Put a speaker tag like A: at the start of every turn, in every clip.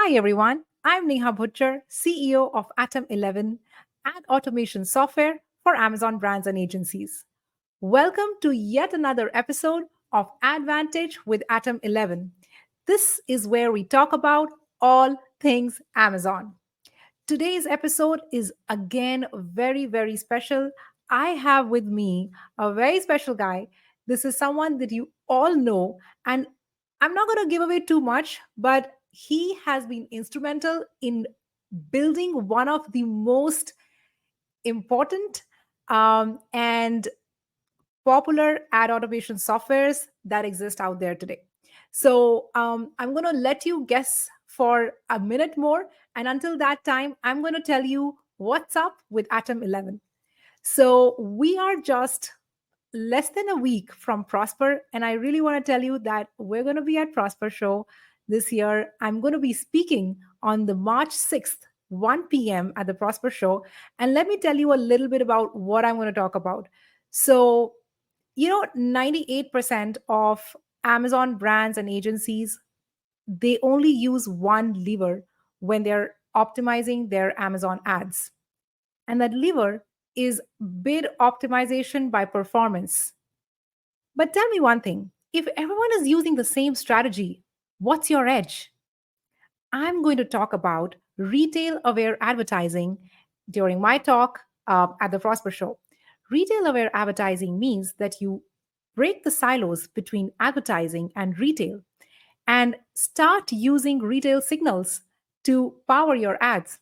A: Hi, everyone. I'm Neha Butcher, CEO of Atom11, ad automation software for Amazon brands and agencies. Welcome to yet another episode of AdVantage with Atom11. This is where we talk about all things Amazon. Today's episode is again very, very special. I have with me a very special guy. This is someone that you all know, and I'm not going to give away too much, but he has been instrumental in building one of the most important and popular ad automation softwares that exist out there today. So I'm going to let you guess for a minute more. And until that time, I'm going to tell you what's up with Atom 11. So we are just less than a week from Prosper. And I really want to tell you that we're going to be at Prosper Show this year. I'm going to be speaking on the March 6th, 1 p.m. at the Prosper Show. And let me tell you a little bit about what I'm going to talk about. So 98% of Amazon brands and agencies, they only use one lever when they're optimizing their Amazon ads. And that lever is bid optimization by performance. But tell me one thing, if everyone is using the same strategy, what's your edge? I'm going to talk about retail aware advertising during my talk at the Prosper Show. Retail aware advertising means that you break the silos between advertising and retail and start using retail signals to power your ads.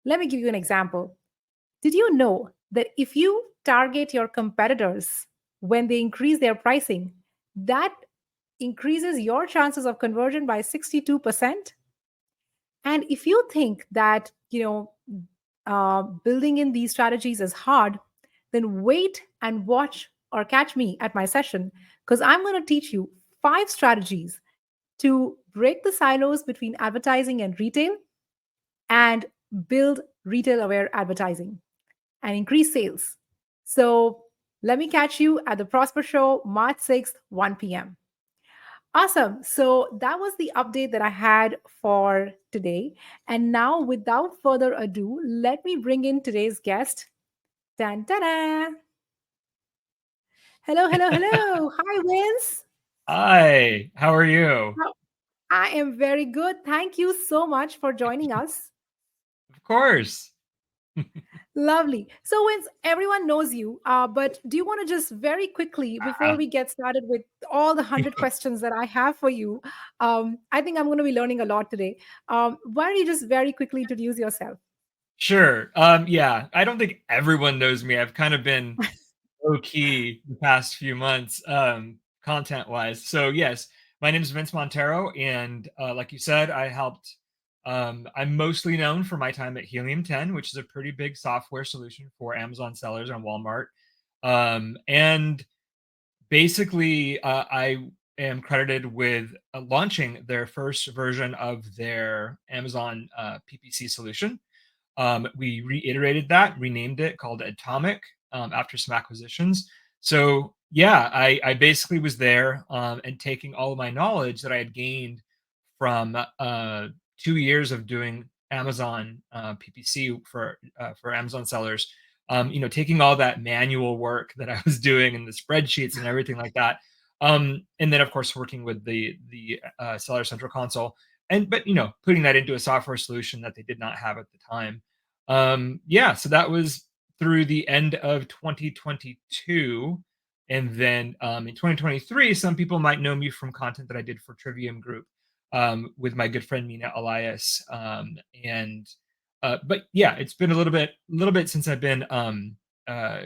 A: Let me give you an example. Did you know that if you target your competitors when they increase their pricing, that increases your chances of conversion by 62%? And if you think that, building in these strategies is hard, then wait and watch or catch me at my session because I'm going to teach you 5 strategies to break the silos between advertising and retail and build retail aware advertising and increase sales. So let me catch you at the Prosper Show, March 6th, 1 p.m. Awesome. So that was the update that I had for today. And now, without further ado, let me bring in today's guest. Dan, ta-da! Hello, hello, hello. Hi, Vince.
B: Hi, how are you?
A: How- I am very good. Thank you so much for joining us.
B: Of course.
A: Lovely. So, Vince, everyone knows you, but do you want to just very quickly, before
B: Uh,
A: we get started with all the 100 questions that I have for you, I think I'm going to be learning a lot today. Why don't you just very quickly introduce yourself?
B: sure. Yeah, I don't think everyone knows me. I've kind of been low key the past few months, content wise. So yes, my name is Vince Montero, and like you said, I helped. I'm mostly known for my time at Helium 10, which is a pretty big software solution for Amazon sellers on Walmart. And basically, I am credited with launching their first version of their Amazon PPC solution. We reiterated that, renamed it, called Adtomic after some acquisitions. So yeah, I basically was there and taking all of my knowledge that I had gained from 2 years of doing Amazon PPC for Amazon sellers. Taking all that manual work that I was doing and the spreadsheets and everything like that, and then of course working with the Seller Central Console, but putting that into a software solution that they did not have at the time. Yeah, so that was through the end of 2022. And then in 2023, some people might know me from content that I did for Trivium Group with my good friend Mina Elias. But yeah, it's been a little bit since I've been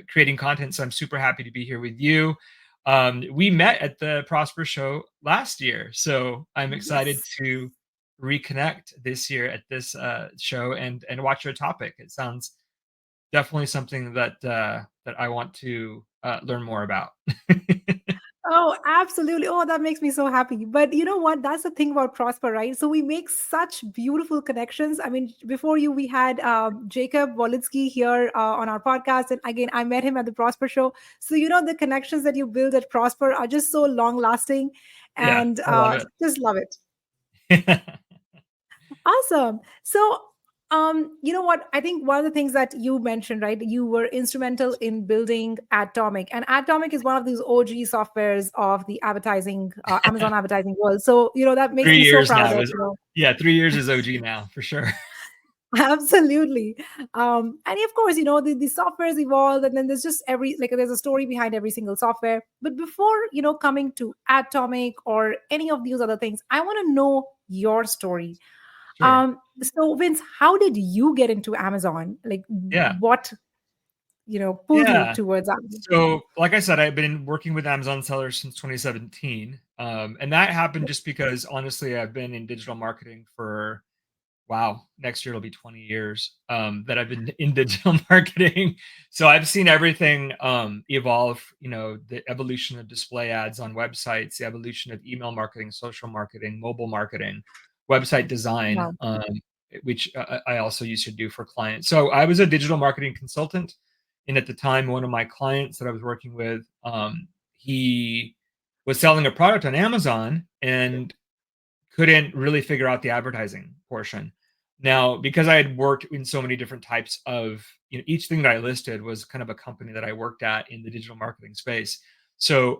B: creating content, so I'm super happy to be here with you. We met at the Prosper Show last year, so I'm excited
A: Yes.
B: to reconnect this year at this show and watch your topic. It sounds definitely something that I want to learn more about.
A: Oh, absolutely. Oh, that makes me so happy. But you know what? That's the thing about Prosper, right? So we make such beautiful connections. I mean, before you, we had Jacob Walensky here on our podcast. And again, I met him at the Prosper show. So, the connections that you build at Prosper are just so long lasting
B: Yeah,
A: and
B: I love
A: just love it.
B: it.
A: Awesome. So, you know what? I think one of the things that you mentioned, right? You were instrumental in building Adtomic, and Adtomic is one of these OG softwares of the advertising, Amazon advertising world. So, that makes
B: Three
A: me so
B: years
A: proud
B: now
A: of,
B: is yeah, 3 years is OG now for sure.
A: Absolutely. And of course, the softwares evolve, and then there's just there's a story behind every single software. But before, coming to Atomic or any of these other things, I want to know your story.
B: Sure.
A: So Vince, how did you get into Amazon? Like
B: Yeah.
A: what, pulled you
B: Yeah.
A: towards Amazon?
B: So, like I said, I've been working with Amazon sellers since 2017. And that happened just because honestly, I've been in digital marketing for wow, next year it'll be 20 years that I've been in digital marketing. So I've seen everything evolve, the evolution of display ads on websites, the evolution of email marketing, social marketing, mobile marketing, website design,
A: Wow.
B: which I also used to do for clients. So I was a digital marketing consultant. And at the time, one of my clients that I was working with, he was selling a product on Amazon and couldn't really figure out the advertising portion. Now, because I had worked in so many different types of, each thing that I listed was kind of a company that I worked at in the digital marketing space. So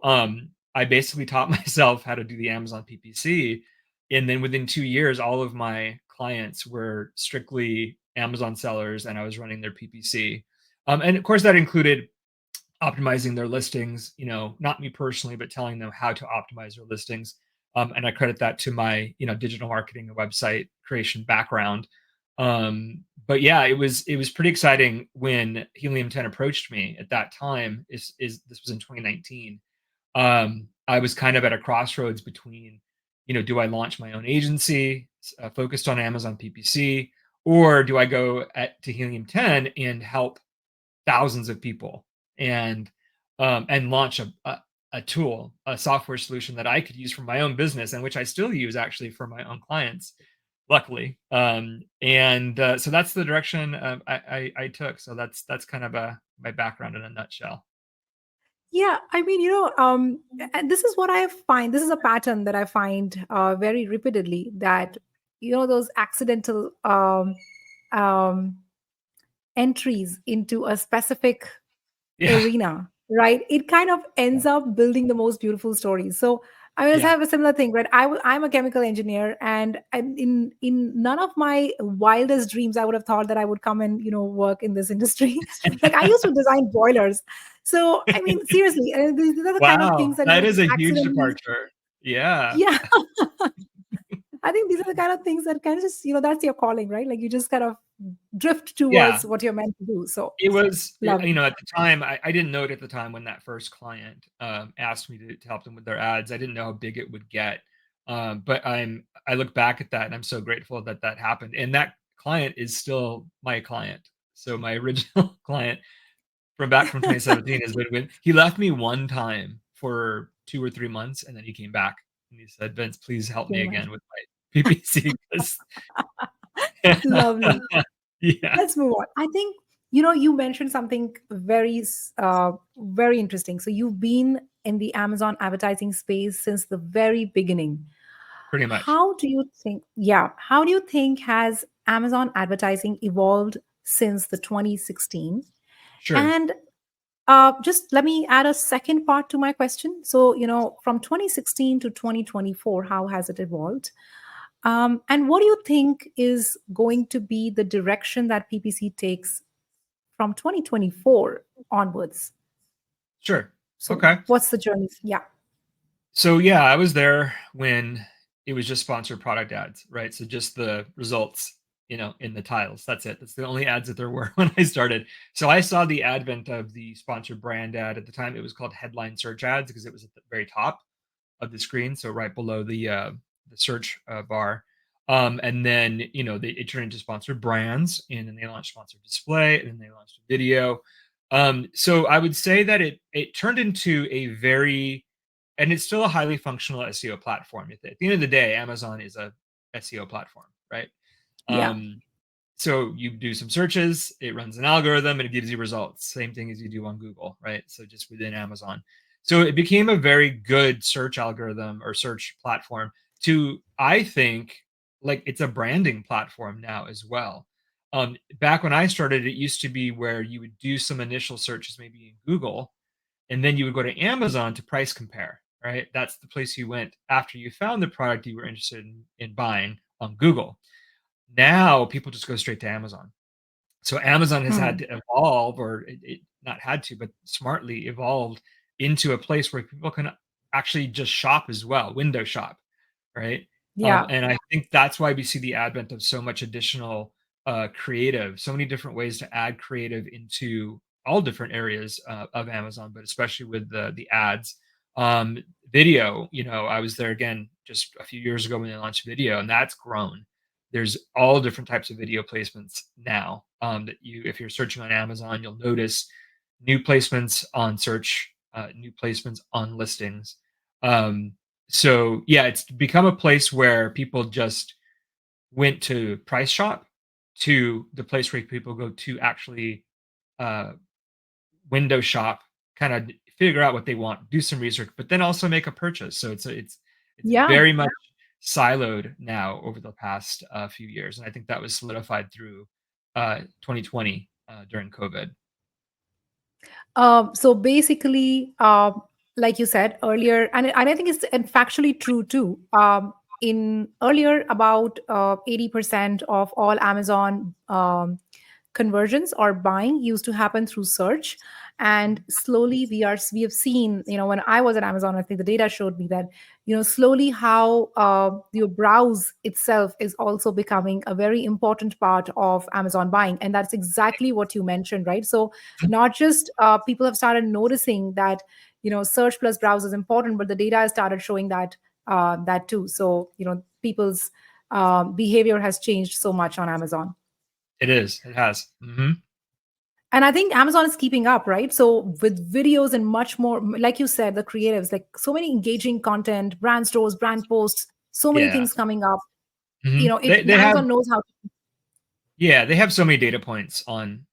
B: I basically taught myself how to do the Amazon PPC. And then within 2 years, all of my clients were strictly Amazon sellers and I was running their PPC. And of course, that included optimizing their listings, not me personally, but telling them how to optimize their listings. And I credit that to my, digital marketing and website creation background. But yeah, it was pretty exciting when Helium 10 approached me at that time. Is this was in 2019. I was kind of at a crossroads between, do I launch my own agency focused on Amazon PPC, or do I go to Helium 10 and help thousands of people and launch a tool, a software solution that I could use for my own business and which I still use actually for my own clients, luckily. And so that's the direction I took. So that's kind of my background in a nutshell.
A: Yeah, I mean, and this is what I find. This is a pattern that I find very repeatedly, that those accidental um, entries into a specific
B: Yeah,
A: arena, right? It kind of
B: yeah,
A: ends up building the most beautiful stories. So I always
B: yeah.
A: have a similar thing, right? I'm a chemical engineer, and in none of my wildest dreams I would have thought that I would come and work in this industry. Like I used to design boilers. So I mean, seriously, these are the kind of things
B: Wow,
A: that
B: that is a huge
A: accidentally,
B: departure. Yeah.
A: yeah. I think these are the kind of things that kind of just that's your calling, right? Like you just kind of drift
B: Yeah.
A: towards what you're meant to do. So
B: It was,
A: love it.
B: at the time, I didn't know it at the time when that first client asked me to help them with their ads. I didn't know how big it would get, but I look back at that and I'm so grateful that that happened. And that client is still my client. So my original client from back from 2017 has been with. He left me one time for 2 or 3 months, and then he came back and he said, "Vince, please help
A: Can
B: me
A: you
B: again
A: imagine?
B: with my PPC." 'Cause
A: Lovely.
B: yeah,
A: Let's move on. I think you mentioned something very interesting. So you've been in the Amazon advertising space since the very beginning.
B: pretty much.
A: How do you think? Yeah, how do you think has Amazon advertising evolved since the 2016?
B: Sure.
A: And just let me add a second part to my question. So from 2016 to 2024, how has it evolved? And what do you think is going to be the direction that PPC takes from 2024 onwards?
B: Sure.
A: So,
B: Okay.
A: what's the journey? Yeah,
B: So yeah, I was there when it was just sponsored product ads, right? So just the results, in the tiles. That's it. That's the only ads that there were when I started. So I saw the advent of the sponsored brand ad. At the time, it was called headline search ads because it was at the very top of the screen, so right below the search bar. And then it turned into sponsored brands, and then they launched sponsored display, and then they launched video. So I would say that it turned into a very, and it's still a highly functional SEO platform. At the end of the day, Amazon is a SEO platform, right?
A: yeah,
B: Um, so you do some searches, it runs an algorithm, and it gives you results. Same thing as you do on Google, right? So just within Amazon. So it became a very good search algorithm or search platform to, I think, like it's a branding platform now as well. Back when I started, it used to be where you would do some initial searches maybe in Google, and then you would go to Amazon to price compare, right? That's the place you went after you found the product you were interested in buying on Google. Now people just go straight to Amazon. So Amazon has had
A: Hmm.
B: to evolve, or it not had to, but smartly evolved into a place where people can actually just shop as well, window shop, right?
A: Yeah.
B: And I think that's why we see the advent of so much additional creative, so many different ways to add creative into all different areas of Amazon, but especially with the ads. Um, Video, I was there again just a few years ago when they launched video, and that's grown. There's all different types of video placements now, that if you're searching on Amazon, you'll notice new placements on search, new placements on listings. Um, so yeah, it's become a place where people just went to price shop to the place where people go to actually uh, window shop, kind of figure out what they want, do some research, but then also make a purchase. So it's
A: Yeah.
B: very much siloed now over the past few years, and I think that was solidified through 2020 during COVID.
A: So basically, like you said earlier, and I think it's factually true too. In earlier, about 80% of all Amazon conversions or buying used to happen through search, and slowly we have seen, when I was at Amazon, I think the data showed me that, slowly how your browse itself is also becoming a very important part of Amazon buying, and that's exactly what you mentioned, right? So not just people have started noticing that, search plus browse is important, but the data has started showing that too. So people's behavior has changed so much on Amazon.
B: It is. It has.
A: And I think Amazon is keeping up, right? So with videos and much more, like you said, the creatives, like so many engaging content, brand stores, brand posts, so many
B: Yeah.
A: things coming up.
B: They have.
A: Amazon knows how to.
B: Yeah, they have so many data points on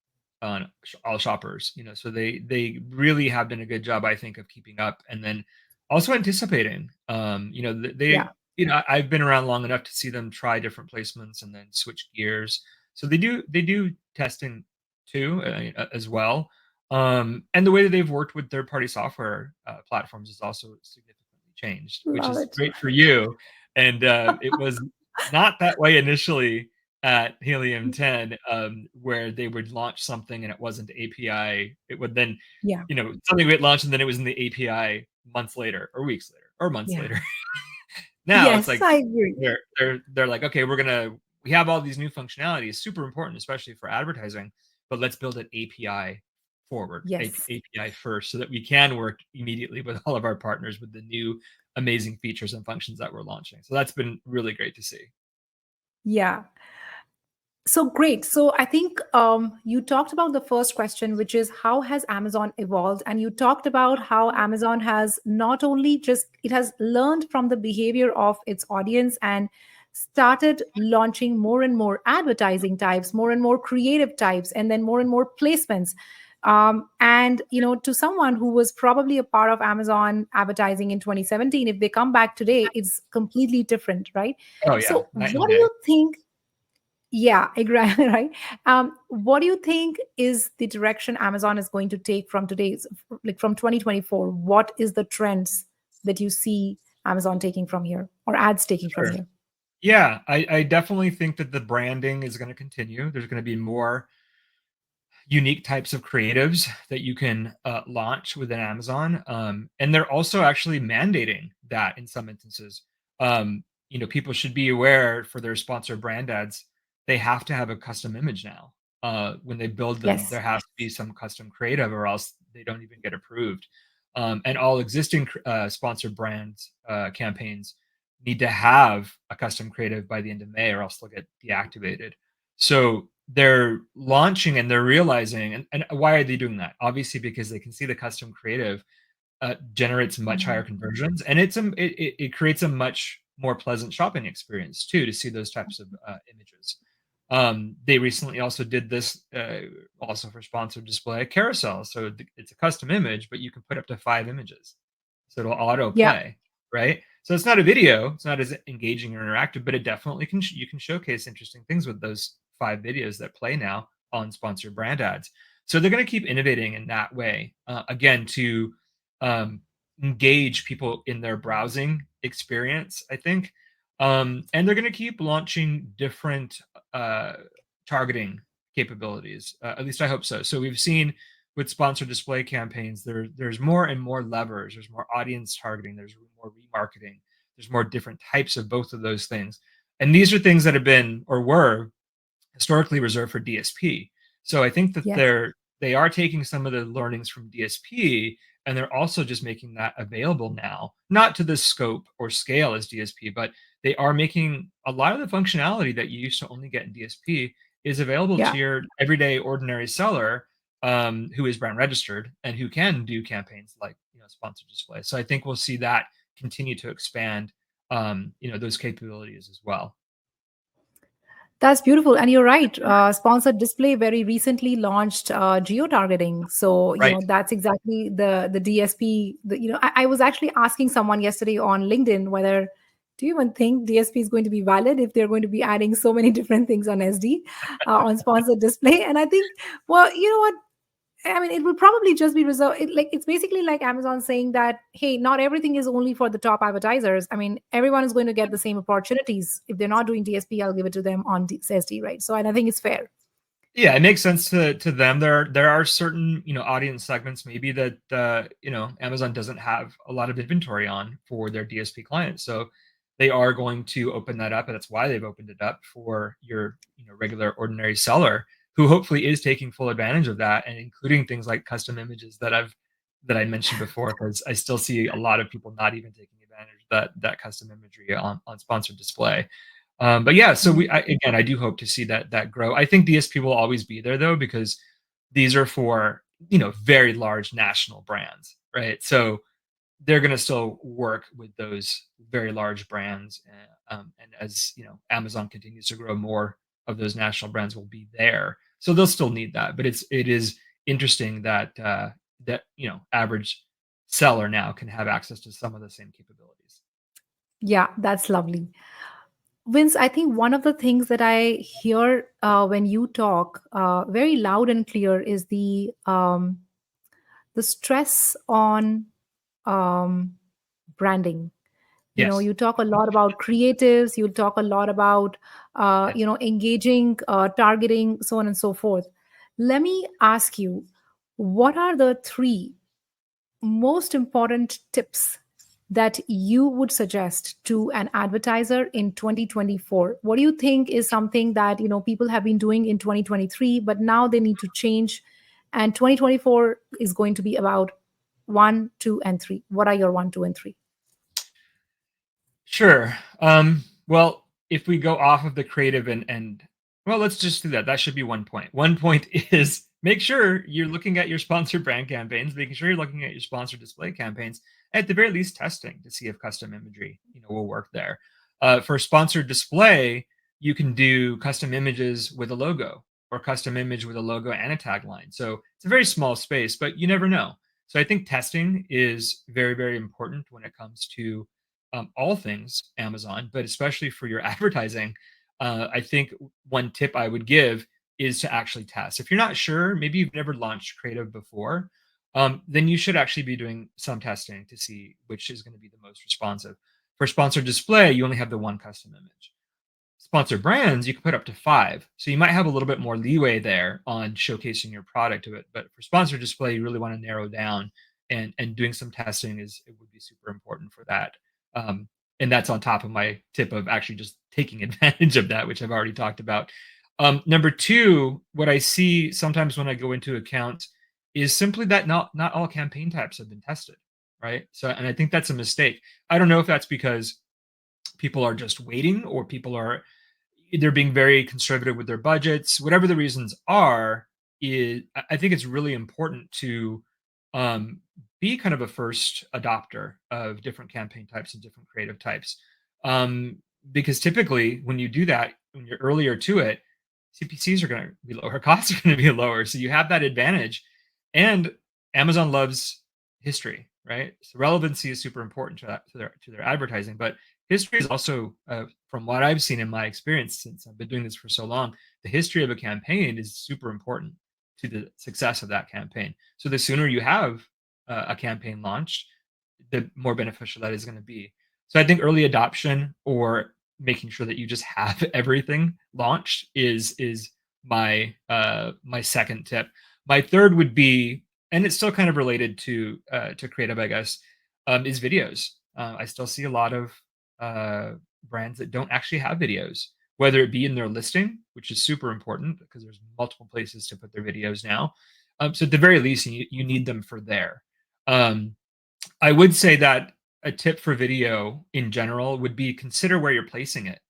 B: all shoppers, so they really have done a good job, I think, of keeping up, and then also anticipating.
A: Yeah.
B: I've been around long enough to see them try different placements and then switch gears. So they do testing too, as well. And the way that they've worked with third-party software platforms is also significantly changed, which
A: Love
B: is
A: it.
B: great for you. And it was not that way initially at Helium 10, where they would launch something and it wasn't API. It would then,
A: Yeah.
B: something would launch and then it was in the API months later, or weeks later, or months
A: Yeah.
B: later. Now it's
A: Yes,
B: like
A: I agree.
B: they're like, okay, we have all these new functionalities, super important, especially for advertising, but let's build it API forward,
A: Yes.
B: API first, so that we can work immediately with all of our partners with the new amazing features and functions that we're launching. So that's been really great to see.
A: Yeah. So great. So I think you talked about the first question, which is how has Amazon evolved? And you talked about how Amazon has not only just, it has learned from the behavior of its audience and started launching more and more advertising types, more and more creative types, and then more and more placements. And to someone who was probably a part of Amazon advertising in 2017, if they come back today, it's completely different, right?
B: Oh yeah,
A: So
B: night and
A: what do
B: day.
A: you think? Yeah, exactly. Right. What do you think is the direction Amazon is going to take from today's, like from 2024? What is the trends that you see Amazon taking from here, or ads taking from
B: Sure.
A: here?
B: Yeah, I definitely think that the branding is going to continue. There's going to be more unique types of creatives that you can launch within Amazon. And they're also actually mandating that in some instances. People should be aware for their sponsored brand ads, they have to have a custom image now. When they build them,
A: Yes.
B: there has to be some custom creative, or else they don't even get approved. And all existing sponsored brands campaigns need to have a custom creative by the end of May, or else they'll get deactivated. So they're launching and they're realizing, and why are they doing that? Obviously, because they can see the custom creative generates much higher
A: Mhm.
B: conversions, and it creates a much more pleasant shopping experience too to see those types of images. They recently also did this also for sponsored display carousel. So it's a custom image, but you can put up to 5 images, so it'll auto
A: Yeah.
B: play, right? So it's not a video, it's not as engaging or interactive, but it definitely can you can showcase interesting things with those 5 videos that play now on sponsored brand ads. So they're going to keep innovating in that way, again, to um, engage people in their browsing experience, I think. And they're going to keep launching different uh, targeting capabilities. At least I hope so. So we've seen with sponsored display campaigns, there's more and more levers. There's more audience targeting. There's more remarketing. There's more different types of both of those things. And these are things that have been or were historically reserved for DSP. So I think that
A: Yes.
B: they are taking some of the learnings from DSP and they're also just making that available now, not to the scope or scale as DSP, but they are making a lot of the functionality that you used to only get in DSP is available
A: Yeah.
B: to your everyday ordinary seller who is brand registered and who can do campaigns like sponsored display. So I think we'll see that continue to expand those capabilities as well.
A: That's beautiful. And you're right. Sponsored display very recently launched geo targeting. So,
B: Right.
A: that's exactly the DSP. I was actually asking someone yesterday on LinkedIn whether, do you even think DSP is going to be valid if they're going to be adding so many different things on SD, on sponsored display? And I think, well, you know what? I mean, it will probably just be reserved. It's basically like Amazon saying that, hey, not everything is only for the top advertisers. I mean, everyone is going to get the same opportunities. If they're not doing DSP, I'll give it to them on SD, right? So, and I think it's fair.
B: Yeah, it makes sense to them. There are certain, audience segments maybe that Amazon doesn't have a lot of inventory on for their DSP clients. So they are going to open that up, and that's why they've opened it up for your, regular ordinary seller who hopefully is taking full advantage of that and including things like custom images that I mentioned before, because I still see a lot of people not even taking advantage of that custom imagery on sponsored display. But yeah, so again, I do hope to see that grow. I think DSP will always be there though, because these are for very large national brands, right? So they're going to still work with those very large brands, and as Amazon continues to grow, more of those national brands will be there. So they'll still need that. But it is interesting that average seller now can have access to some of the same capabilities.
A: Yeah, that's lovely. Vince, I think one of the things that I hear when you talk very loud and clear is the stress on um, branding.
B: Yes.
A: You talk a lot about creatives, you talk a lot about
B: Yes.
A: engaging, targeting, so on and so forth. Let me ask you, what are the three most important tips that you would suggest to an advertiser in 2024? What do you think is something that people have been doing in 2023 but now they need to change, and 2024 is going to be about 1, 2, and 3? What are your 1, 2, and 3?
B: Sure. Well, if we go off of the creative and well, let's just do that. That should be 1 point. 1 point is make sure you're looking at your sponsored brand campaigns, making sure you're looking at your sponsored display campaigns, at the very least testing to see if custom imagery, will work there. For sponsored display, you can do custom images with a logo or custom image with a logo and a tagline. So it's a very small space, but you never know. So I think testing is very, very important when it comes to all things Amazon, but especially for your advertising. I think one tip I would give is to actually test. If you're not sure, maybe you've never launched creative before, then you should actually be doing some testing to see which is going to be the most responsive. For sponsored display, you only have the one custom image. Sponsored brands, you can put up to 5. So you might have a little bit more leeway there on showcasing your product to it. But for sponsored display, you really want to narrow down, and doing some testing it would be super important for that. And that's on top of my tip of actually just taking advantage of that, which I've already talked about. Number 2, what I see sometimes when I go into accounts is simply that not all campaign types have been tested, right? So, and I think that's a mistake. I don't know if that's because people are just waiting, or people are they're being very conservative with their budgets. Whatever the reasons are, I think it's really important to um, be kind of a first adopter of different campaign types and different creative types, um, because typically when you do that, when you're earlier to it, CPCs are going to be lower, costs are going to be lower, so you have that advantage. And Amazon loves history, right? So relevancy is super important to their advertising, but history is also, from what I've seen in my experience since I've been doing this for so long, the history of a campaign is super important to the success of that campaign. So the sooner you have a campaign launched, the more beneficial that is going to be. So I think early adoption or making sure that you just have everything launched is my second tip. My third would be, and it's still kind of related to creative, I guess, is videos. I still see a lot of uh, brands that don't actually have videos, whether it be in their listing, which is super important because there's multiple places to put their videos now. So at the very least, you need them for there. Um, I would say that a tip for video in general would be consider where you're placing it,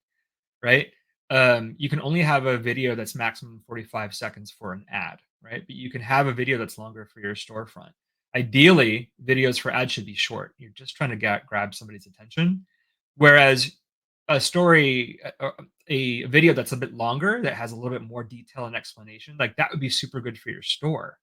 B: right? You can only have a video that's maximum 45 seconds for an ad, right? But you can have a video that's longer for your storefront. Ideally, videos for ads should be short. You're just trying to grab somebody's attention. Whereas a story, a video that's a bit longer, that has a little bit more detail and explanation, like that would be super good for your store.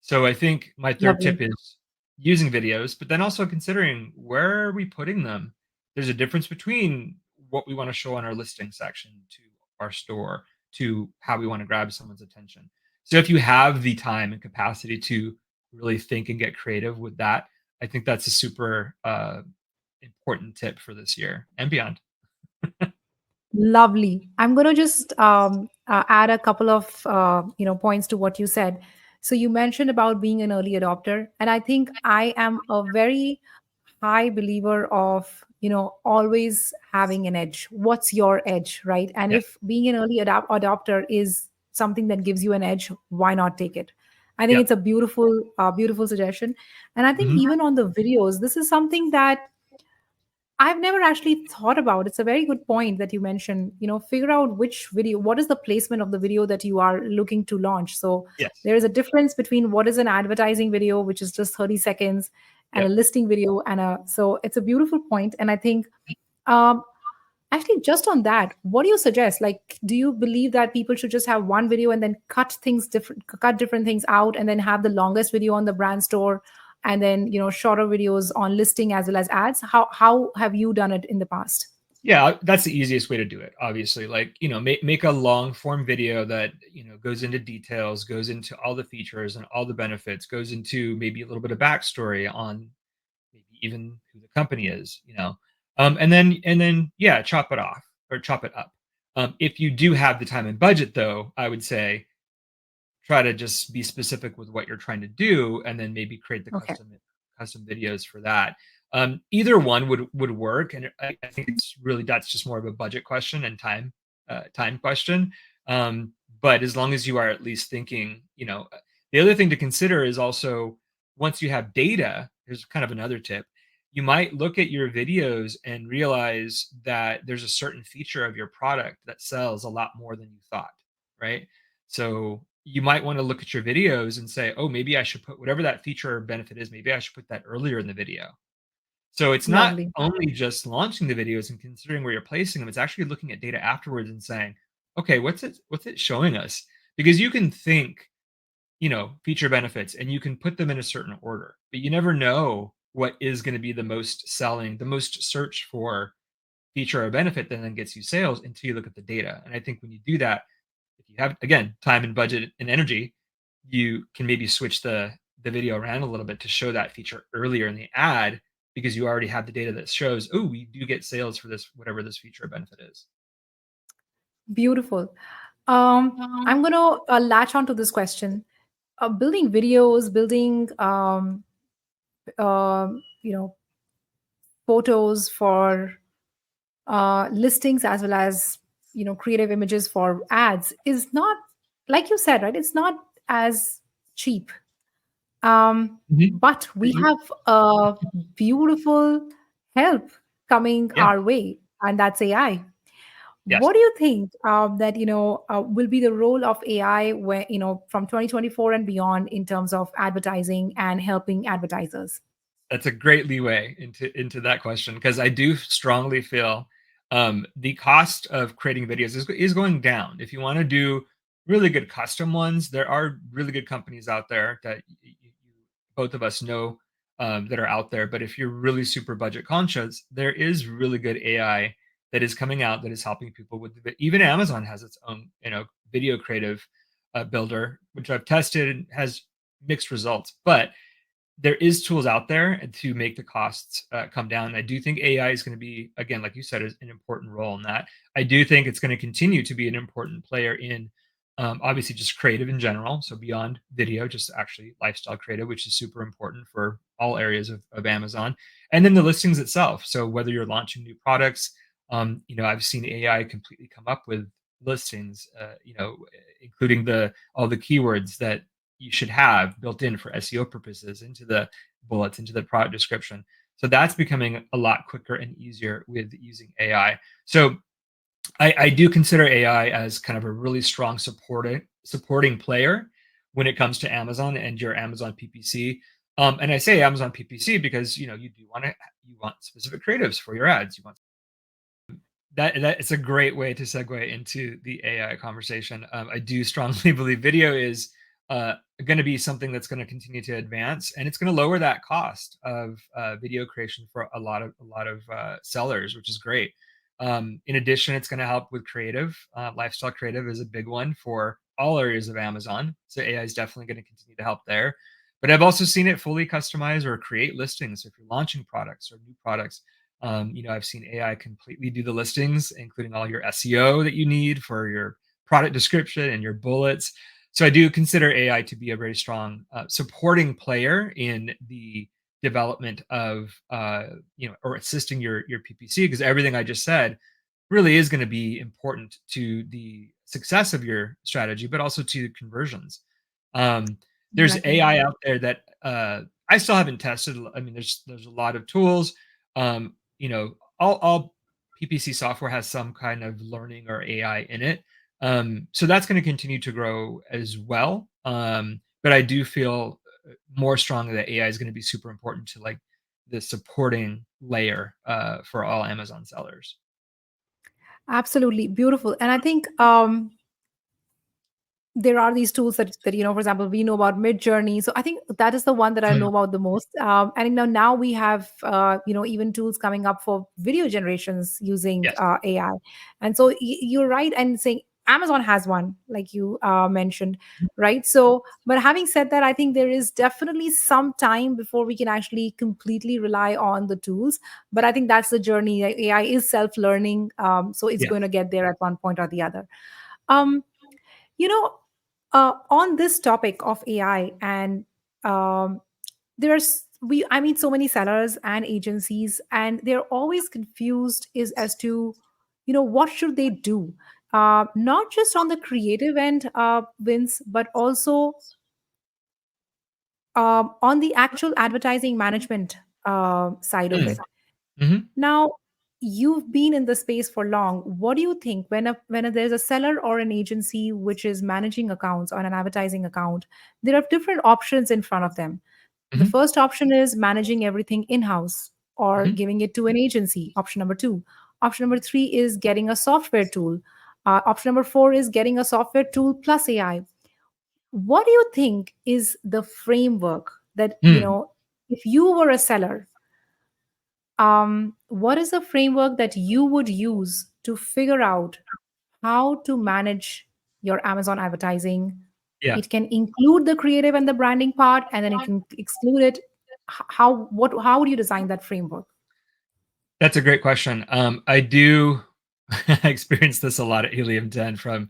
B: So I think my third tip
A: Lovely.
B: is using videos, but then also considering where are we putting them? There's a difference between what we want to show on our listing section to our store to how we want to grab someone's attention. So if you have the time and capacity to really think and get creative with that, I think that's a super important tip for this year and beyond.
A: Lovely. I'm going to just add a couple of points to what you said. So you mentioned about being an early adopter, and I think I am a very high believer of always having an edge. What's your edge, right? And
B: Yeah.
A: if being an early adopter is something that gives you an edge, why not take it? I think
B: Yeah.
A: it's a beautiful suggestion. And I think
B: Mhm.
A: even on the videos, this is something that I've never actually thought about. It's a very good point that you mentioned. Figure out which video, what is the placement of the video that you are looking to launch. So
B: Yes.
A: there is a difference between what is an advertising video, which is just 30 seconds, and a
B: Yep.
A: listing video. So it's a beautiful point. And I think, um, actually, just on that, what do you suggest? Like, do you believe that people should just have one video and then cut different things out, and then have the longest video on the brand store, and then shorter videos on listing as well as ads? How have you done it in the past?
B: Yeah, that's the easiest way to do it, obviously. Like, make a long form video that, goes into details, goes into all the features and all the benefits, goes into maybe a little bit of backstory on maybe even who the company is. And then yeah, chop it off or chop it up. If you do have the time and budget though, I would say try to just be specific with what you're trying to do and then maybe create the
A: Okay.
B: custom videos for that. Either one would work, and I think it's really, that's just more of a budget question and time question. But as long as you are at least thinking, the other thing to consider is also, once you have data, here's kind of another tip. You might look at your videos and realize that there's a certain feature of your product that sells a lot more than you thought, right? So you might want to look at your videos and say, oh, maybe I should put whatever that feature or benefit is, maybe I should put that earlier in the video. So it's not
A: Lovely.
B: only just launching the videos and considering where you're placing them, it's actually looking at data afterwards and saying, okay, what's it showing us? Because you can think, feature benefits and you can put them in a certain order, but you never know what is going to be the most selling, the most search for feature or benefit that then gets you sales until you look at the data. And I think when you do that, if you have, again, time and budget and energy, you can maybe switch the video around a little bit to show that feature earlier in the ad because you already have the data that shows, oh, we do get sales for this, whatever this feature or benefit is.
A: Beautiful. I'm going to latch on to this question. Building videos, building photos for listings as well as creative images for ads is not, like you said, right? It's not as cheap.
B: Mhm.
A: But we have a beautiful help coming
B: Yeah.
A: our way, and that's AI.
B: Yes.
A: What do you think that will be the role of AI where from 2024 and beyond in terms of advertising and helping advertisers?
B: That's a great leeway into that question because I do strongly feel the cost of creating videos is going down. If you want to do really good custom ones, there are really good companies out there that both of us know that are out there. But if you're really super budget conscious, there is really good AI that is coming out that is helping people with even Amazon has its own, video creative builder, which I've tested and has mixed results. But there is tools out there to make the costs come down. And I do think AI is going to be, again, like you said, is an important role in that. I do think it's going to continue to be an important player in obviously just creative in general. So beyond video, just actually lifestyle creative, which is super important for all areas of Amazon. And then the listings itself. So whether you're launching new products, I've seen AI completely come up with listings, including all the keywords that you should have built in for SEO purposes into the bullets, into the product description. So that's becoming a lot quicker and easier with using AI. So I do consider AI as kind of a really strong supporting player when it comes to Amazon and your Amazon PPC. And I say Amazon PPC because you do you want specific creatives for your ads. You want that it's a great way to segue into the AI conversation. I do strongly believe video is going to be something that's going to continue to advance, and it's going to lower that cost of video creation for a lot of sellers, which is great. In addition, it's going to help with creative. Lifestyle creative is a big one for all areas of Amazon, so AI is definitely going to continue to help there. But I've also seen it fully customize or create listings. So if you're launching products or new products, I've seen AI completely do the listings, including all your SEO that you need for your product description and your bullets. So I do consider AI to be a very strong supporting player in the development of, or assisting your PPC, because everything I just said really is going to be important to the success of your strategy, but also to conversions. Um, there's
A: Exactly.
B: AI out there that I still haven't tested. I mean, there's a lot of tools. All PPC software has some kind of learning or AI in it. So that's going to continue to grow as well. But I do feel more strongly that AI is going to be super important to like the supporting layer for all Amazon sellers.
A: Absolutely beautiful. And I think there are these tools that for example, we know about Mid Journey. So I think that is the one that I know
B: Mm,
A: about the most. And now we have even tools coming up for video generations using
B: yes.
A: AI. And so you're right, and saying Amazon has one, like you mentioned, right? So, but having said that, I think there is definitely some time before we can actually completely rely on the tools. But I think that's the journey. AI is self-learning, so it's
B: Yeah.
A: going to get there at one point or the other. Um, you know, on this topic of AI, and there's we I meet so many sellers and agencies, and they're always confused is as to what should they do, not just on the creative end, Vince, but also on the actual advertising management side of
B: Mm,
A: it.
B: mhm,
A: Now, you've been in the space for long. What do you think there's a seller or an agency which is managing accounts on an advertising account? There are different options in front of them. The
B: mhm,
A: first option is managing everything in-house or
B: mhm,
A: giving it to an agency. Option number two. Option number three is getting a software tool. Option number four is getting a software tool plus AI. What do you think is the framework that,
B: mm.
A: if you were a seller, what is the framework that you would use to figure out how to manage your Amazon advertising?
B: Yeah.
A: It can include the creative and the branding part, and then it can exclude it. How would you design that framework?
B: That's a great question. I do experience this a lot at Helium 10 from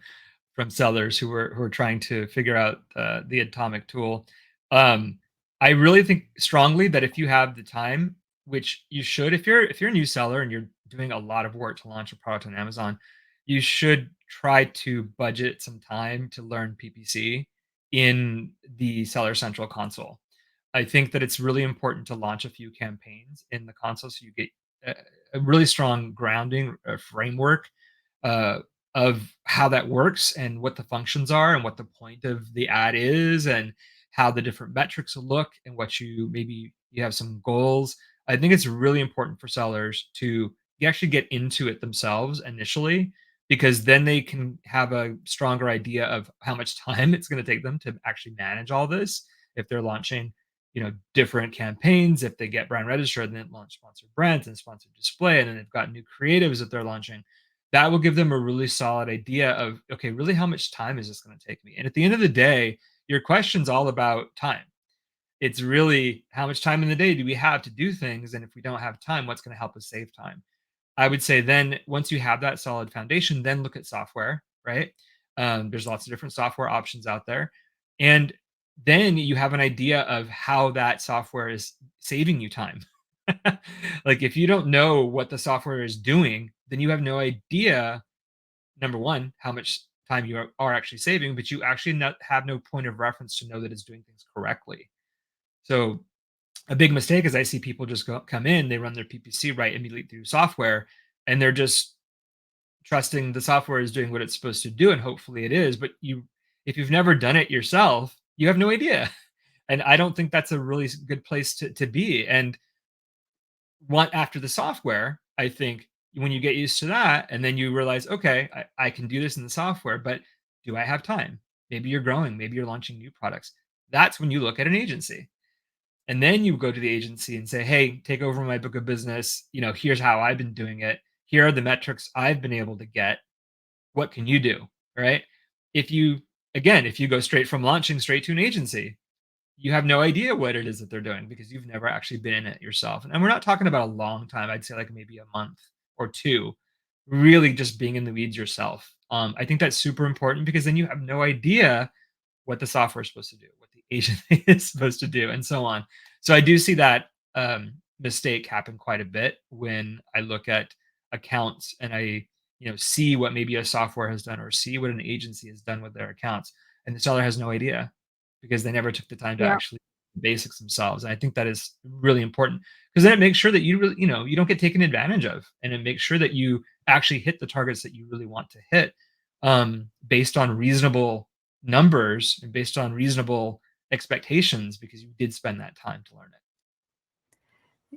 B: sellers who are trying to figure out the Atomic tool. Um, I really think strongly that if you have the time, which you should, if you're a new seller and you're doing a lot of work to launch a product on Amazon, you should try to budget some time to learn PPC in the Seller Central console. I think that it's really important to launch a few campaigns in the console so you get a, a really strong grounding framework uh, of how that works and what the functions are and what the point of the ad is and how the different metrics will look and what maybe you have some goals. I think it's really important for sellers to actually get into it themselves initially, because then they can have a stronger idea of how much time it's going to take them to actually manage all this if they're launching different campaigns. If they get brand registered, then launch sponsored brands and sponsored display, and then they've got new creatives that they're launching. That will give them a really solid idea of, okay, really how much time is this going to take me? And at the end of the day, your question's all about time. It's really how much time in the day do we have to do things? And if we don't have time, what's going to help us save time? I would say then once you have that solid foundation, then look at software, right? There's lots of different software options out there. And then you have an idea of how that software is saving you time. Like if you don't know what the software is doing, then you have no idea, number one, how much time you are actually saving, but you actually have no point of reference to know that it's doing things correctly. So a big mistake is I see people just come in, they run their PPC right immediately through software, and they're just trusting the software is doing what it's supposed to do, and hopefully it is. But if you've never done it yourself, you have no idea. And I don't think that's a really good place to be. And after the software, I think when you get used to that, and then you realize, okay, I can do this in the software, but do I have time? Maybe you're growing, maybe you're launching new products. That's when you look at an agency. And then you go to the agency and say, hey, take over my book of business. Here's how I've been doing it. Here are the metrics I've been able to get. What can you do? Right? If you go straight from launching straight to an agency, you have no idea what it is that they're doing because you've never actually been in it yourself. And we're not talking about a long time. I'd say like maybe a month or two, really just being in the weeds yourself. I think that's super important because then you have no idea what the software is supposed to do, what the agency is supposed to do, and so on. So I do see that mistake happen quite a bit when I look at accounts and I, see what maybe a software has done or see what an agency has done with their accounts, and the seller has no idea because they never took the time to
A: Yeah.
B: actually do the basics themselves. And I think that is really important because then it makes sure that you really, you don't get taken advantage of, and it makes sure that you actually hit the targets that you really want to hit, based on reasonable numbers and based on reasonable expectations because you did spend that time to learn it.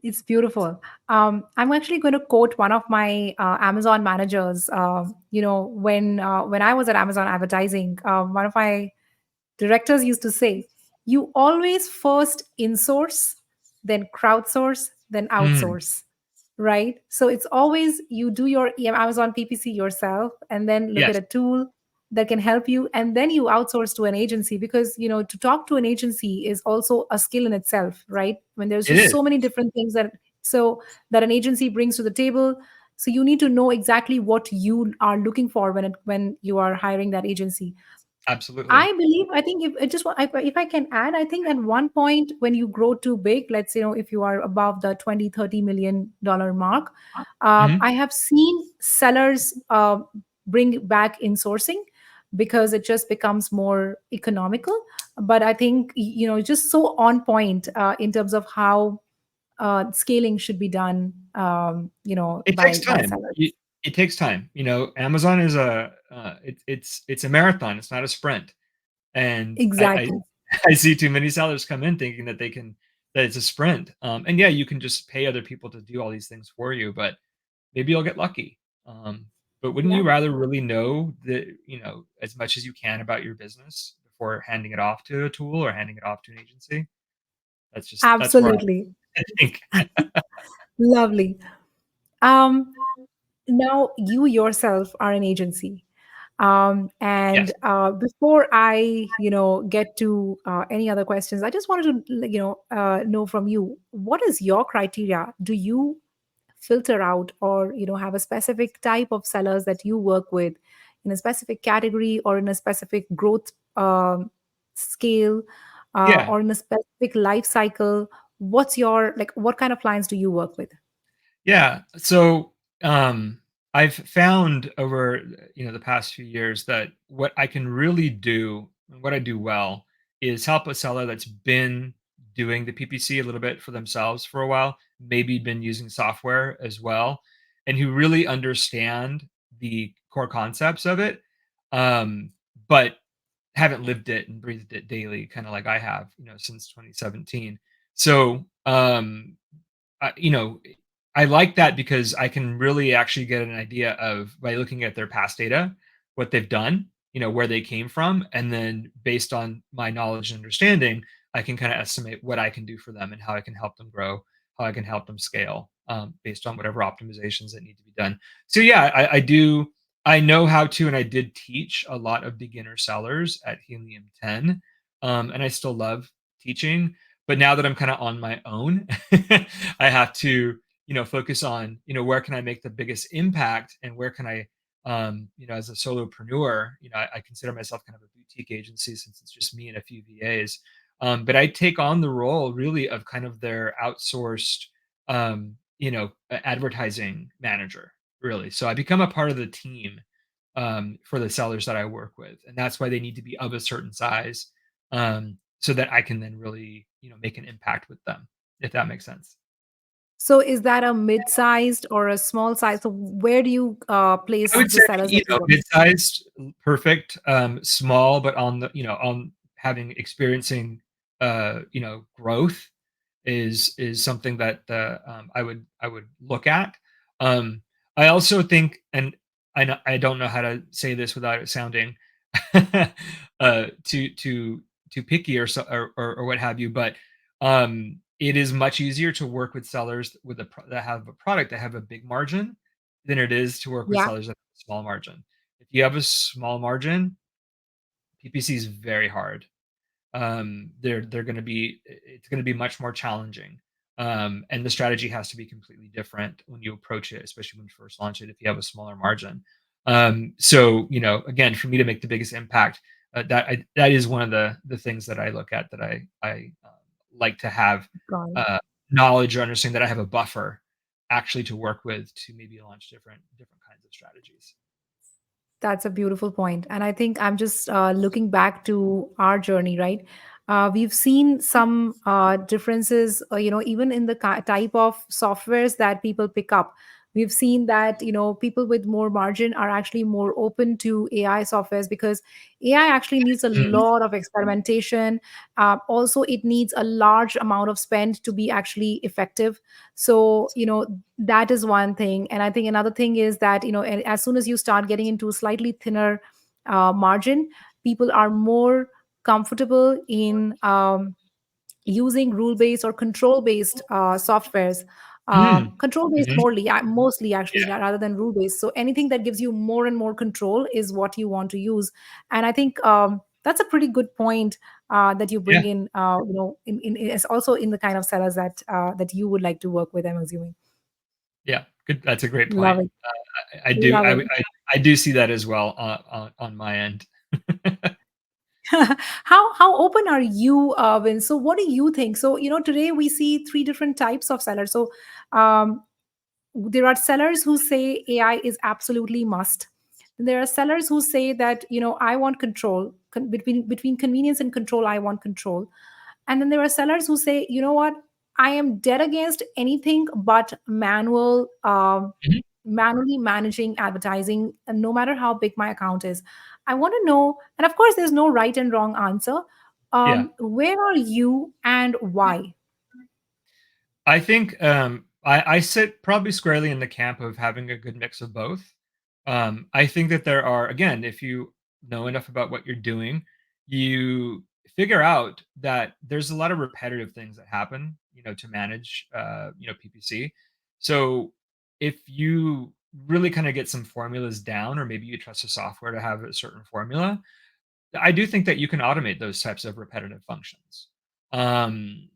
A: It's beautiful. I'm actually going to quote one of my Amazon managers. When I was at Amazon advertising, one of my directors used to say, "You always first insource, then crowdsource, then
B: Mm,
A: outsource." Right? So it's always you do your Amazon PPC yourself, and then look at
B: yes,
A: a tool that can help you, and then you outsource to an agency because to talk to an agency is also a skill in itself, right? When there's
B: it
A: just
B: is.
A: so many different things that an agency brings to the table. So you need to know exactly what you are looking for when you are hiring that agency.
B: Absolutely.
A: I believe, I think if it just if I can add, I think at one point when you grow too big, let's say, if you are above the 20-30 million dollar mark,
B: Mhm.
A: I have seen sellers bring back insourcing because it just becomes more economical. But I think, just so on point in terms of how scaling should be done,
B: It takes
A: by
B: time.
A: sellers.
B: It takes time. Amazon is it's a marathon. It's not a sprint. And I
A: Exactly.
B: I see too many sellers come in thinking that it's a sprint. And yeah, you can just pay other people to do all these things for you, but maybe you'll get lucky. Um, but wouldn't
A: Yeah,
B: you rather really know as much as you can about your business before handing it off to a tool or handing it off to an agency? That's where
A: absolutely.
B: I think.
A: Lovely. Um, Now you yourself are an agency. And
B: Yes.
A: before I, get to any other questions, I just wanted to, know from you, what is your criteria? Do you filter out or, have a specific type of sellers that you work with in a specific category or in a specific growth scale
B: Yeah.
A: or in a specific life cycle? What's your, like, what kind of clients do you work with?
B: Yeah. So, I've found over, the past few years that what I can really do and what I do well is help a seller that's been doing the PPC a little bit for themselves for a while, maybe been using software as well, and who really understand the core concepts of it, um, but haven't lived it and breathed it daily, kind of like I have, since 2017. So, I, you know, I like that because I can really actually get an idea of by looking at their past data, what they've done, where they came from, and then based on my knowledge and understanding, I can kind of estimate what I can do for them and how I can help them grow, how I can help them scale, based on whatever optimizations that need to be done. So yeah, I do. I know how to, and I did teach a lot of beginner sellers at Helium 10, and I still love teaching. But now that I'm kind of on my own, I have to, focus on, where can I make the biggest impact, and where can I, as a solopreneur, I consider myself kind of a boutique agency since it's just me and a few VAs. But I take on the role really of kind of their outsourced, advertising manager, really. So I become a part of the team, for the sellers that I work with, and that's why they need to be of a certain size, so that I can then really, make an impact with them, if that makes sense.
A: So is that a mid-sized or a small size? So where do you
B: I
A: place
B: would
A: the
B: say,
A: sellers that you work?
B: mid-sized, perfect, small, but on the, on having experiencing, growth is something that I would look at. Um, I also think, and I don't know how to say this without it sounding too picky or so or what have you, but it is much easier to work with sellers that have a product that have a big margin than it is to work with
A: Yeah,
B: sellers that have a small margin. If you have a small margin, PPC is very hard. They're going to be it's going to be much more challenging, and the strategy has to be completely different when you approach it, especially when you first launch it if you have a smaller margin. So again, for me to make the biggest impact, that is one of the things that I look at, that I like to have,
A: got it.
B: uh, knowledge or understanding that I have a buffer actually to work with to maybe launch different kinds of strategies.
A: That's a beautiful point. And I think I'm just looking back to our journey, right? We've seen some differences, even in the type of softwares that people pick up. We've seen that, people with more margin are actually more open to AI softwares because AI actually needs a
B: Mm,
A: lot of experimentation. Also, it needs a large amount of spend to be actually effective. So, that is one thing. And I think another thing is that, as soon as you start getting into a slightly thinner margin, people are more comfortable in using rule based or control based softwares.
B: mm,
A: Control based
B: mhm,
A: mostly actually,
B: yeah,
A: rather than rule based. So anything that gives you more and more control is what you want to use. And I think that's a pretty good point that you
B: yeah,
A: bring in. It's also in the kind of sellers that you would like to work with. I'm assuming.
B: yeah. Good. That's a great point.
A: Love it.
B: I do.
A: Love it.
B: I do see that as well on my end.
A: How open are you, Vince? So what do you think? So today we see three different types of sellers. So um, there are sellers who say AI is absolutely must. There are sellers who say that I want control between convenience and control. I want control. And then there are sellers who say, you know what, I am dead against anything but
B: Mhm.
A: manually managing advertising, and no matter how big my account is. I want to know, and of course, there's no right and wrong answer.
B: Yeah.
A: Where are you and why?
B: I think, I sit probably squarely in the camp of having a good mix of both. I think that there are, again, if you know enough about what you're doing, you figure out that there's a lot of repetitive things that happen, to manage, PPC. So if you really kind of get some formulas down, or maybe you trust the software to have a certain formula, I do think that you can automate those types of repetitive functions. Um,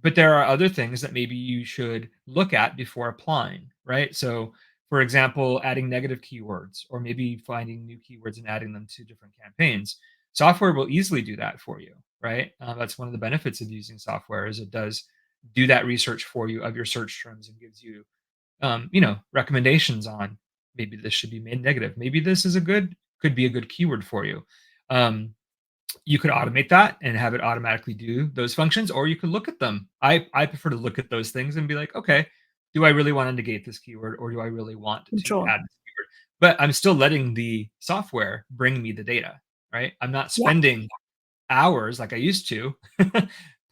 B: but there are other things that maybe you should look at before applying, right? So, for example, adding negative keywords, or maybe finding new keywords and adding them to different campaigns. Software will easily do that for you, right? That's one of the benefits of using software, is it does do that research for you of your search terms, and gives you, recommendations on, maybe this should be made negative. Maybe this is could be a good keyword for you. Um, you could automate that and have it automatically do those functions, or you could look at them. I prefer to look at those things and be like, okay, do I really want to negate this keyword, or do I really want to
A: Control.
B: add this keyword? But I'm still letting the software bring me the data, right? I'm not
A: Yeah.
B: spending hours like I used to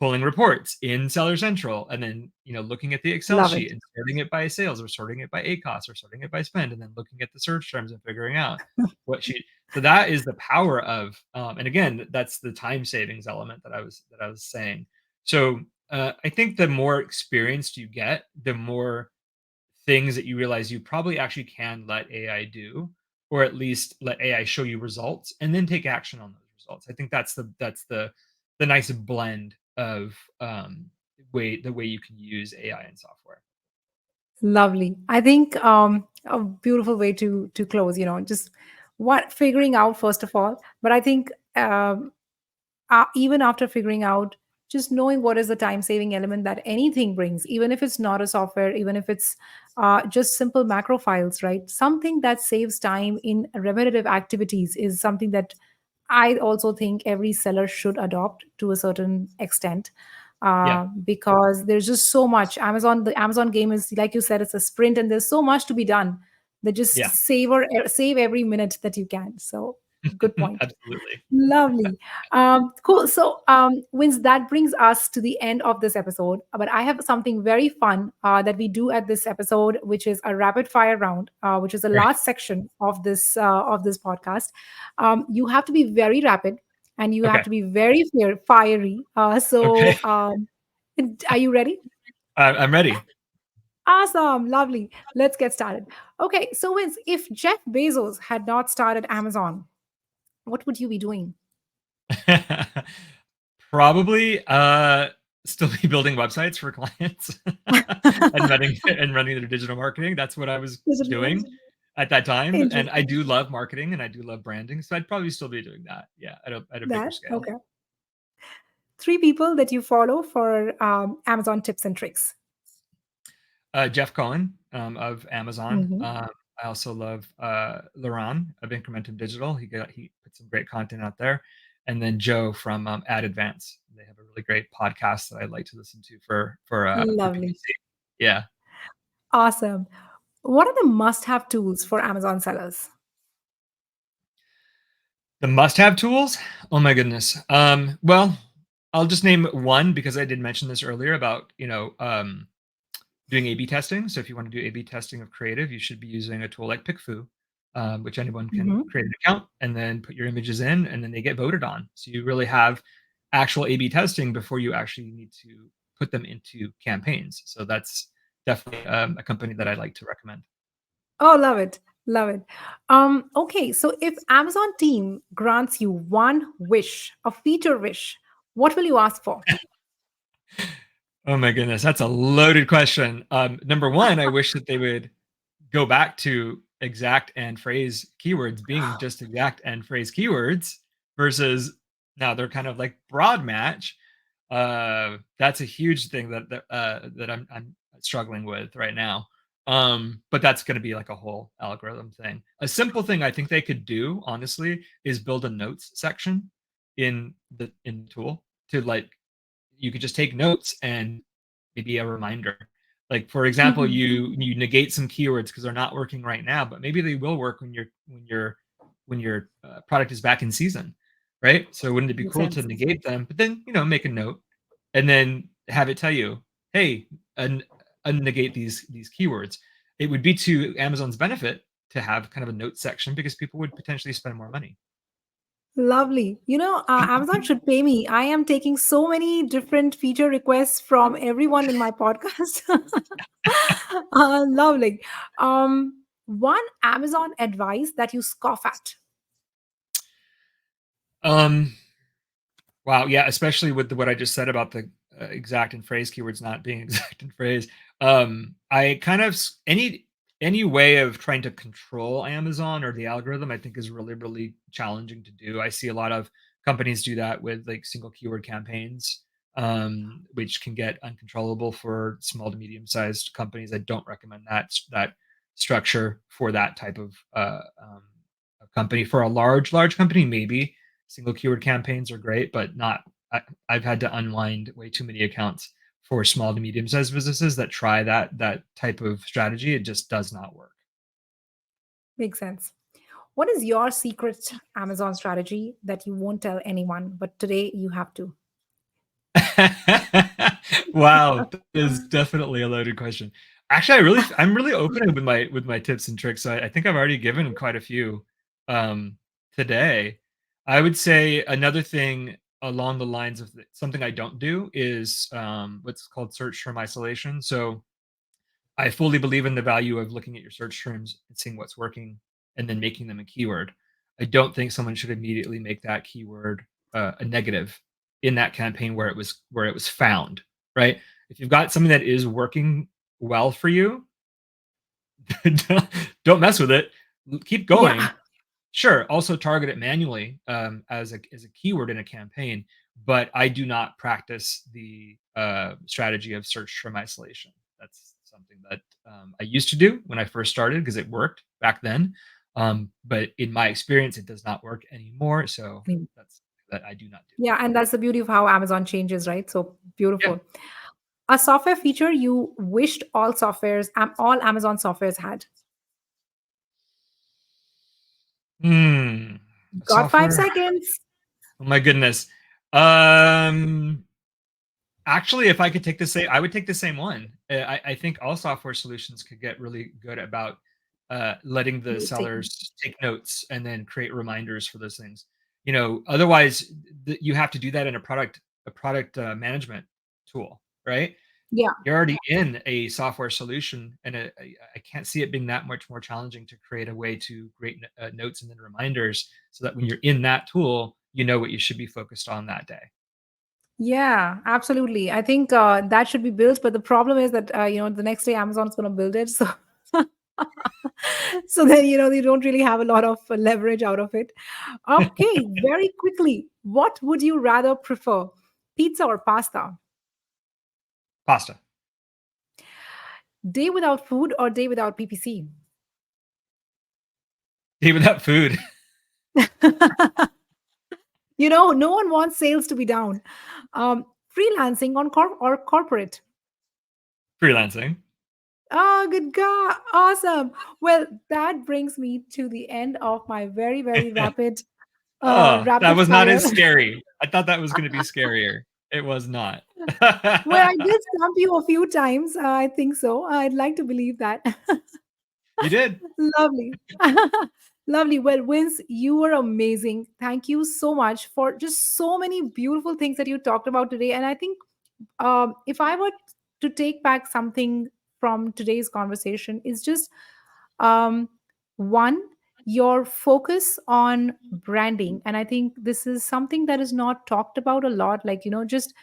B: pulling reports in Seller Central, and then looking at the Excel
A: Love
B: sheet
A: it.
B: and sorting it by sales, or sorting it by ACOS, or sorting it by spend, and then looking at the search terms and figuring out what she. So that is the power of, and again, that's the time savings element that I was saying. So I think the more experienced you get, the more things that you realize you probably actually can let AI do, or at least let AI show you results, and then take action on those results. I think that's the nice blend of the way you can use AI in software.
A: Lovely. I think a beautiful way to close. Just what figuring out first of all. But I think even after figuring out, just knowing what is the time saving element that anything brings, even if it's not a software, even if it's just simple macro files, right? Something that saves time in repetitive activities is something that I also think every seller should adopt to a certain extent,
B: Yeah,
A: because there's just so much. The Amazon game is, like you said, it's a sprint, and there's so much to be done. That just
B: yeah.
A: save every minute that you can. So good point.
B: Absolutely.
A: Lovely. Cool. So, Vince, that brings us to the end of this episode. But I have something very fun that we do at this episode, which is a rapid fire round, which is the
B: Right.
A: last section of this podcast. You have to be very rapid, and you have
B: Okay.
A: to be very fiery.
B: Okay.
A: Are you ready?
B: I'm ready.
A: Awesome. Lovely. Let's get started. Okay. So, Vince, if Jeff Bezos had not started Amazon, what would you be doing?
B: Probably still be building websites for clients and running their digital marketing. That's what I was
A: Digital
B: doing
A: marketing.
B: at that time. And I
A: Interesting.
B: do love marketing and I do love branding. So I'd probably still be doing that. Yeah, at a bigger
A: That
B: scale.
A: okay. Three people that you follow for Amazon tips and tricks.
B: Jeff Cohen of Amazon.
A: Mhm.
B: I also love Laurent of Incrementum Digital. He put some great content out there, and then Joe from AdVantage. They have a really great podcast that I like to listen to for
A: Lovely.
B: PPC. Yeah,
A: Awesome. What are the must-have tools for Amazon sellers?
B: the must-have tools. Oh my goodness. Well, I'll just name one because I did mention this earlier about doing A/B testing. So if you want to do A/B testing of creative, you should be using a tool like PickFu, which anyone can
A: Mhm.
B: create an account and then put your images in, and then they get voted on. So you really have actual A/B testing before you actually need to put them into campaigns. So that's definitely a company that I'd like to recommend.
A: Oh, love it. Love it. Okay, so if Amazon team grants you one wish, a feature wish, what will you ask for?
B: Oh my goodness, that's a loaded question. Number one, I wish that they would go back to exact and phrase keywords being just exact and phrase keywords versus now they're kind of like broad match. That's a huge thing that I'm struggling with right now. But that's going to be like a whole algorithm thing. A simple thing I think they could do, honestly, is build a notes section in the tool to like you could just take notes and maybe a reminder. Like for example,
A: Mhm.
B: you negate some keywords because they're not working right now, but maybe they will work when your product is back in season, right? So wouldn't it be
A: Makes
B: cool to
A: sense.
B: negate them, but then make a note and then have it tell you, hey, negate these keywords. It would be to Amazon's benefit to have kind of a note section because people would potentially spend more money.
A: Lovely. Amazon should pay me. I am taking so many different feature requests from everyone in my podcast. Lovely. One Amazon advice that you scoff at.
B: Um, Wow, yeah, especially with what I just said about the exact and phrase keywords not being exact and phrase. I kind of any way of trying to control Amazon or the algorithm, I think is really, really challenging to do. I see a lot of companies do that with like single keyword campaigns, which can get uncontrollable for small to medium sized companies. I don't recommend that structure for that type of company. For a large company, maybe single keyword campaigns are great, but not. I've had to unwind way too many accounts for small to medium sized businesses that try that type of strategy. It just does not work.
A: Makes sense. What is your secret Amazon strategy that you won't tell anyone, but today you have to?
B: Wow, that is definitely a loaded question. Actually, I'm really open with my tips and tricks. So I think I've already given quite a few um, today. I would say another thing along the lines of something I don't do is what's called search term isolation. So I fully believe in the value of looking at your search terms and seeing what's working and then making them a keyword. I don't think someone should immediately make that keyword a negative in that campaign where it was found, right? If you've got something that is working well for you, don't don't mess with it. Keep going.
A: Yeah.
B: Sure, also target it manually as a keyword in a campaign, but I do not practice the strategy of search term isolation. That's something that I used to do when I first started because it worked back then. But in my experience, it does not work anymore. So that's something that I do not do.
A: Yeah, and that's the beauty of how Amazon changes, right? So
B: Yeah.
A: beautiful. A software feature you wished all Amazon softwares had.
B: Hmm.
A: Got five
B: Software.
A: seconds.
B: Oh my goodness. Um. Actually, if I could take the same, I would take the same one. I think all software solutions could get really good about letting the
A: Note-taking.
B: sellers take notes and then create reminders for those things. Otherwise, you have to do that in a product management tool, right?
A: Yeah.
B: You're already in a software solution, and I can't see it being that much more challenging to create a way to create notes and then reminders so that when you're in that tool, you know what you should be focused on that day.
A: Yeah, absolutely. I think that should be built, but the problem is that the next day Amazon's going to build it, so so then they don't really have a lot of leverage out of it. Okay, very quickly, what would you rather prefer, pizza or pasta?
B: Pasta.
A: Day without food or day without PPC?
B: Even that food.
A: No one wants sales to be down. Um, Freelancing on or corporate?
B: Freelancing.
A: Oh, good God. Awesome. Well, that brings me to the end of my very, very
B: Oh, that
A: rapid
B: was not
A: fire.
B: as scary. I thought that was gonna be scarier. It was not.
A: Well, I did stump you a few times. I think so. I'd like to believe that.
B: You did.
A: Lovely. Lovely. Well, Vince, you were amazing. Thank you so much for just so many beautiful things that you talked about today. And I think if I were to take back something from today's conversation, is just um, one, your focus on branding. And I think this is something that is not talked about a lot. Like, just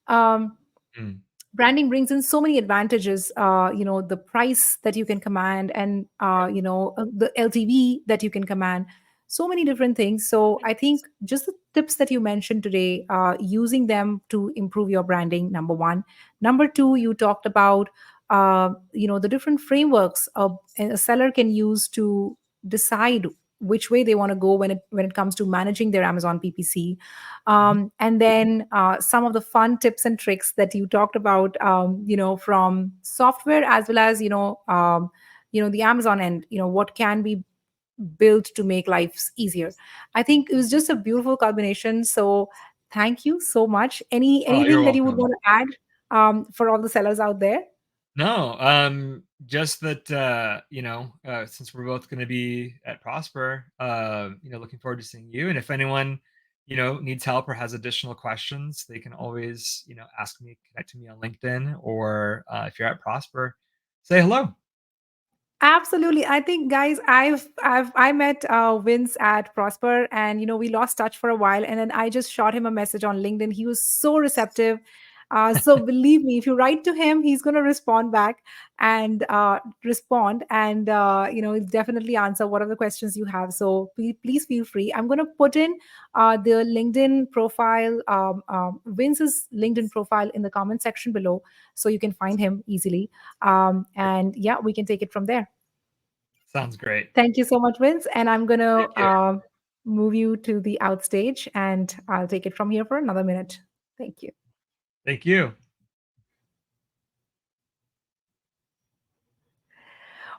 A: um,
B: Mm,
A: branding brings in so many advantages, the price that you can command, and the LTV that you can command, so many different things. So I think just the tips that you mentioned today, using them to improve your branding, number one. Number two, you talked about the different frameworks a seller can use to decide which way they want to go when it comes to managing their Amazon PPC.
B: mhm.
A: And then some of the fun tips and tricks that you talked about, from software as well as the Amazon end. What can be built to make lives easier. I think it was just a beautiful combination. So thank you so much.
B: Oh, you're
A: Anything that you would
B: welcome.
A: want to add for all the sellers out there?
B: No, just that, since we're both gonna be at Prosper, looking forward to seeing you, and if anyone, needs help or has additional questions, they can always, ask me, connect to me on LinkedIn, or, if you're at Prosper, say hello.
A: Absolutely. I think, guys, I met Vince at Prosper, and we lost touch for a while, and then I just shot him a message on LinkedIn. He was so receptive. So believe me, if you write to him, he's going to respond back and he'll definitely answer whatever the questions you have. So please feel free. I'm going to put in the LinkedIn profile, Vince's LinkedIn profile in the comment section below, so you can find him easily. And yeah, we can take it from there.
B: Sounds great.
A: Thank you so much, Vince. And I'm going to
B: Thank you.
A: move you to the outstage, and I'll take it from here for another minute. Thank you.
B: Thank you.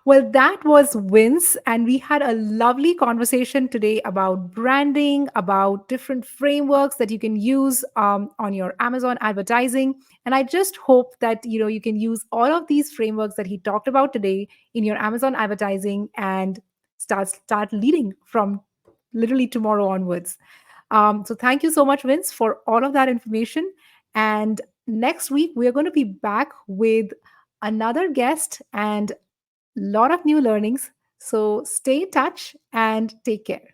A: Well, that was Vince, and we had a lovely conversation today about branding, about different frameworks that you can use on your Amazon advertising. And I just hope that you can use all of these frameworks that he talked about today in your Amazon advertising and start leading from literally tomorrow onwards. So thank you so much, Vince, for all of that information. And next week we are going to be back with another guest and lot of new learnings. So stay in touch and take care.